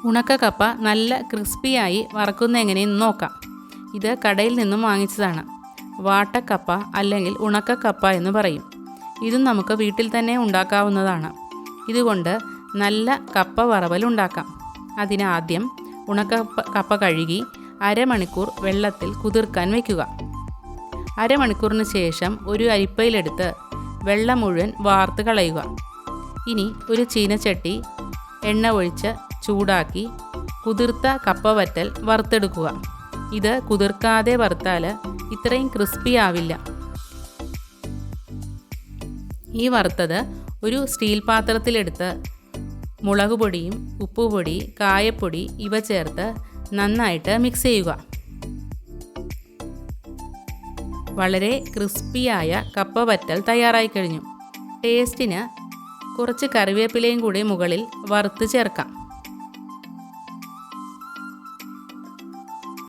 ഉണക്ക കപ്പ നല്ല ക്രിസ്പിയായി വറക്കുന്ന എങ്ങനെയെന്ന് നോക്കാം. ഇത് കടയിൽ നിന്നും വാങ്ങിച്ചതാണ്. വാട്ടക്കപ്പ അല്ലെങ്കിൽ ഉണക്കക്കപ്പ എന്ന് പറയും. ഇതും നമുക്ക് വീട്ടിൽ തന്നെ ഉണ്ടാക്കാവുന്നതാണ്. ഇതുകൊണ്ട് നല്ല കപ്പ വറവൽ ഉണ്ടാക്കാം. അതിനാദ്യം കപ്പ കഴുകി അരമണിക്കൂർ വെള്ളത്തിൽ കുതിർക്കാൻ വയ്ക്കുക. അരമണിക്കൂറിന് ശേഷം ഒരു അരിപ്പയിലെടുത്ത് വെള്ളം മുഴുവൻ വാർത്ത് കളയുക. ഇനി ഒരു ചീനച്ചട്ടി എണ്ണ ഒഴിച്ച് ചൂടാക്കി കുതിർത്ത കപ്പ വറ്റൽ വറുത്തെടുക്കുക. ഇത് കുതിർക്കാതെ വറുത്താൽ ഇത്രയും ക്രിസ്പി ആവില്ല. ഈ വറുത്തത് ഒരു സ്റ്റീൽ പാത്രത്തിലെടുത്ത് മുളക് പൊടിയും ഉപ്പുപൊടി കായപ്പൊടി ഇവ ചേർത്ത് നന്നായിട്ട് മിക്സ് ചെയ്യുക. വളരെ ക്രിസ്പിയായ കപ്പ വറ്റൽ തയ്യാറായി കഴിഞ്ഞു. ടേസ്റ്റിന് കുറച്ച് കറിവേപ്പിലയും കൂടി മുകളിൽ വറുത്ത് ചേർക്കാം.